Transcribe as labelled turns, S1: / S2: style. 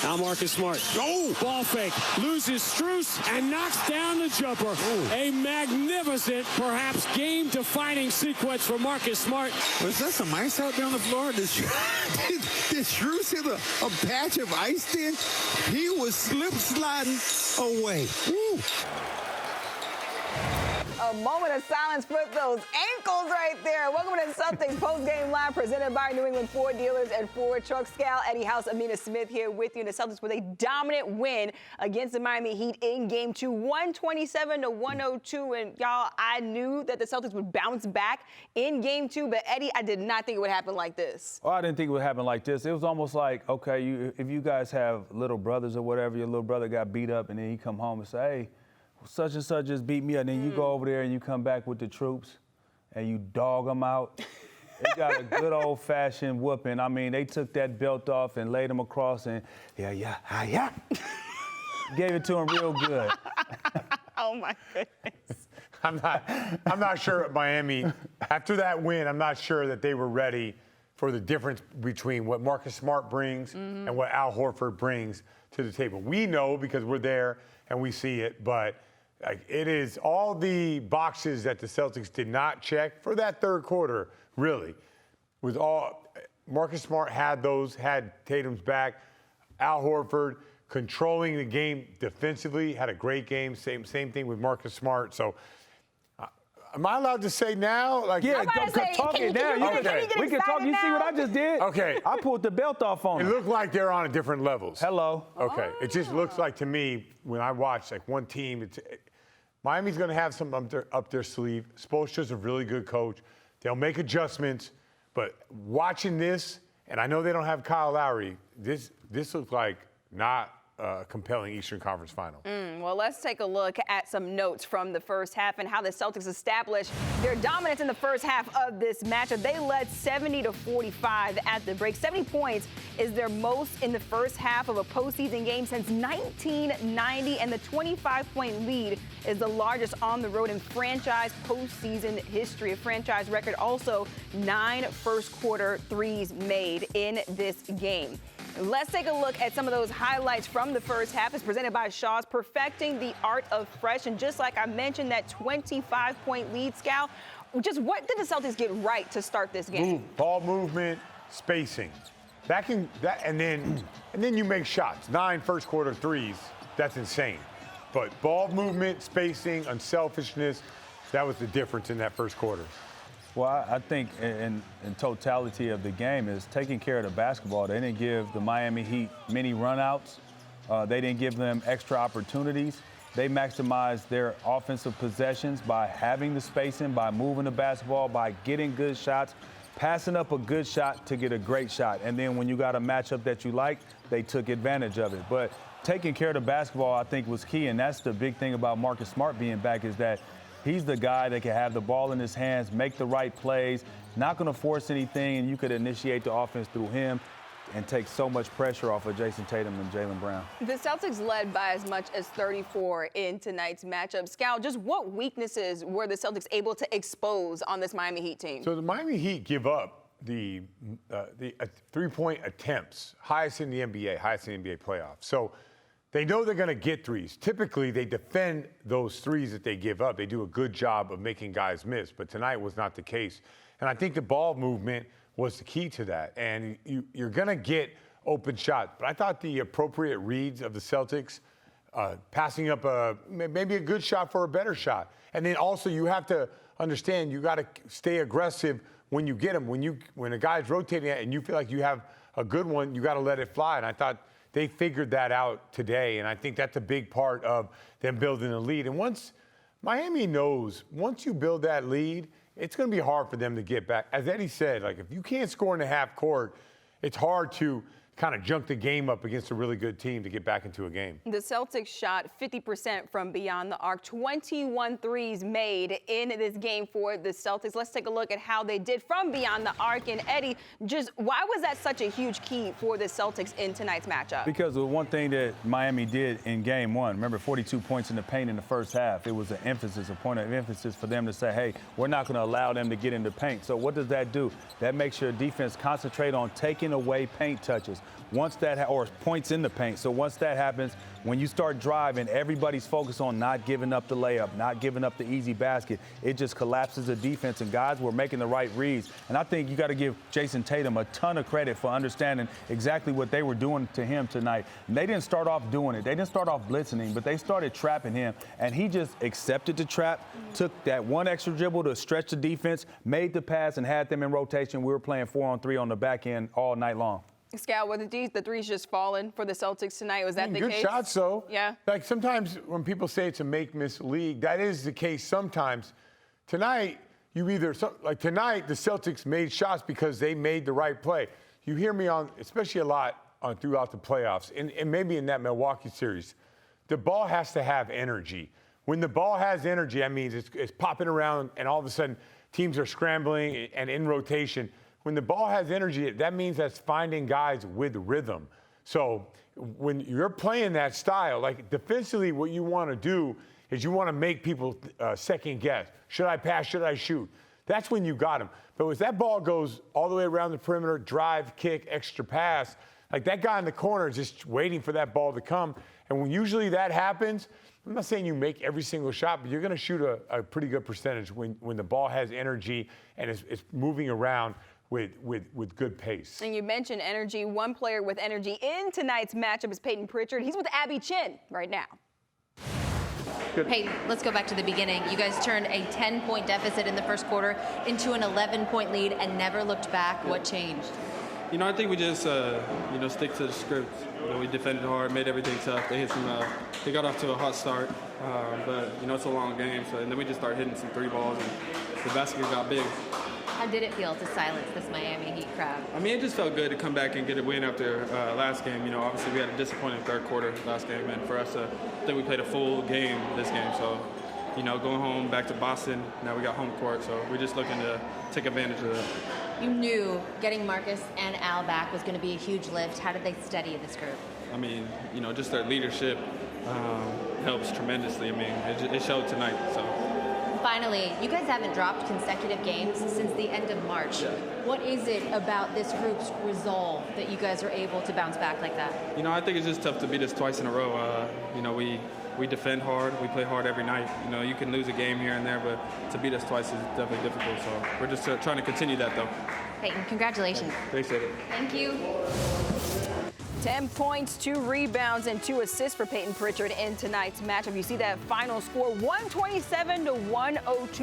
S1: Now Marcus Smart. Oh! Ball fake. Loses Strus and knocks down the jumper. Ooh. A magnificent, perhaps game-defining sequence for Marcus Smart.
S2: Was that some ice out there on the floor? Did Strus hit a patch of ice then? He was slip-sliding away. Woo.
S3: A moment of silence for those ankles right there. Welcome to the Celtics post-game live presented by New England Ford Dealers and Ford Truck. Scal, Eddie House, Amina Smith here with you. And the Celtics with a dominant win against the Miami Heat in Game 2, 127-102. And, y'all, I knew that the Celtics would bounce back in Game 2. But, Eddie, I did not think it would happen like this.
S4: Oh, I didn't think it would happen like this. It was almost like, okay, if you guys have little brothers or whatever, your little brother got beat up, and then he come home and say, hey, such and such just beat me up. And then you go over there and you come back with the troops and you dog them out. They got a good old-fashioned whooping. I mean, they took that belt off and laid him across and, yeah. Gave it to him real good.
S3: Oh, my goodness.
S5: I'm not sure Miami, after that win, I'm not sure that they were ready for the difference between what Marcus Smart brings and what Al Horford brings to the table. We know because we're there and we see it, but it is all the boxes that the Celtics did not check for that third quarter, really. With all Marcus Smart had Tatum's back. Al Horford controlling the game defensively, had a great game. Same thing with Marcus Smart. So am I allowed to say now?
S4: Talk it now. We can talk. You see what I just did?
S5: Okay.
S4: I pulled the belt off on
S5: It
S4: him.
S5: looked like they're on different levels.
S4: Hello.
S5: Okay. It just looks like to me, when I watch like one team, Miami's going to have some up their sleeve. Spoelstra's a really good coach. They'll make adjustments. But watching this, and I know they don't have Kyle Lowry, this looks like not a compelling Eastern Conference final.
S3: Well, let's take a look at some notes from the first half and how the Celtics established their dominance in the first half of this matchup. They led 70-45 at the break. 70 points is their most in the first half of a postseason game since 1990, and the 25-point lead is the largest on the road in franchise postseason history. A franchise record, also 9 first-quarter threes made in this game. Let's take a look at some of those highlights from the first half. It's presented by Shaw's, perfecting the art of fresh. And just like I mentioned, that 25-point lead, Scal, just what did the Celtics get right to start this game?
S5: Ball movement, spacing. And then you make shots. 9 first-quarter threes. That's insane. But ball movement, spacing, unselfishness, that was the difference in that first quarter.
S4: Well, I think in totality of the game is taking care of the basketball. They didn't give the Miami Heat many runouts. They didn't give them extra opportunities. They maximized their offensive possessions by having the spacing, by moving the basketball, by getting good shots, passing up a good shot to get a great shot. And then when you got a matchup that you like, they took advantage of it. But taking care of the basketball, I think, was key. And that's the big thing about Marcus Smart being back, is that he's the guy that can have the ball in his hands, make the right plays, not going to force anything, and you could initiate the offense through him and take so much pressure off of Jayson Tatum and Jaylen Brown.
S3: The Celtics led by as much as 34 in tonight's matchup. Scal, just what weaknesses were the Celtics able to expose on this Miami Heat team?
S5: So the Miami Heat give up the three-point attempts, highest in the NBA playoffs. So they know they're going to get threes. Typically, they defend those threes that they give up. They do a good job of making guys miss, but tonight was not the case. And I think the ball movement was the key to that. And you're going to get open shots. But I thought the appropriate reads of the Celtics, passing up maybe a good shot for a better shot. And then also you have to understand you got to stay aggressive when you get them. When a guy's rotating and you feel like you have a good one, you got to let it fly. And I thought they figured that out today, and I think that's a big part of them building a lead. And once Miami knows, once you build that lead, it's going to be hard for them to get back. As Eddie said, like if you can't score in the half court, it's hard to kind of junk the game up against a really good team to get back into a game.
S3: The Celtics shot 50% from beyond the arc, 21 threes made in this game for the Celtics. Let's take a look at how they did from beyond the arc. And Eddie, just why was that such a huge key for the Celtics in tonight's matchup?
S4: Because the one thing that Miami did in game one, remember 42 points in the paint in the first half, it was a point of emphasis for them to say, hey, we're not going to allow them to get in the paint. So what does that do? That makes your defense concentrate on taking away paint touches. Once that, or points in the paint. So once that happens, when you start driving, everybody's focused on not giving up the layup, not giving up the easy basket. It just collapses the defense, and guys were making the right reads. And I think you got to give Jayson Tatum a ton of credit for understanding exactly what they were doing to him tonight. And they didn't start off doing it. They didn't start off blitzing him, but they started trapping him. And he just accepted the trap, took that one extra dribble to stretch the defense, made the pass, and had them in rotation. We were playing 4-on-3 on the back end all night long.
S3: Scal, were the threes just falling for the Celtics tonight? Was that the case?
S5: Good shots, though.
S3: Yeah.
S5: Like sometimes when people say it's a make-miss league, that is the case sometimes. Tonight, tonight, the Celtics made shots because they made the right play. You hear me especially a lot throughout the playoffs, and maybe in that Milwaukee series. The ball has to have energy. When the ball has energy, that means it's popping around, and all of a sudden teams are scrambling and in rotation. When the ball has energy, that means that's finding guys with rhythm. So when you're playing that style, like defensively, what you want to do is you want to make people second guess. Should I pass? Should I shoot? That's when you got them. But if that ball goes all the way around the perimeter, drive, kick, extra pass, like that guy in the corner is just waiting for that ball to come. And when usually that happens, I'm not saying you make every single shot, but you're going to shoot a pretty good percentage when the ball has energy and it's moving around with good pace.
S3: And you mentioned energy. One player with energy in tonight's matchup is Payton Pritchard. He's with Abby Chin right now.
S6: Payton, let's go back to the beginning. You guys turned a 10-point deficit in the first quarter into an 11-point lead and never looked back. What changed?
S7: I think we just, stick to the script. We defended hard, made everything tough. They got off to a hot start, but it's a long game. And then we just started hitting some three balls, and the basket got big.
S6: How did it feel to silence this Miami Heat crowd?
S7: It just felt good to come back and get a win after last game. Obviously we had a disappointing third quarter last game, and for us, I think we played a full game this game. So, going home back to Boston, now we got home court, so we're just looking to take advantage of that.
S6: You knew getting Marcus and Al back was going to be a huge lift. How did they study this group?
S7: Just their leadership helps tremendously. It showed tonight, so.
S6: Finally, you guys haven't dropped consecutive games since the end of March.
S7: Yeah.
S6: What is it about this group's resolve that you guys are able to bounce back like that?
S7: I think it's just tough to beat us twice in a row. We defend hard. We play hard every night. You can lose a game here and there, but to beat us twice is definitely difficult. So we're just trying to continue that, though.
S6: Payton, congratulations.
S7: Thanks, Eddie.
S6: Thank you.
S3: 10 points, 2 rebounds, and 2 assists for Payton Pritchard in tonight's matchup. You see that final score, 127-102.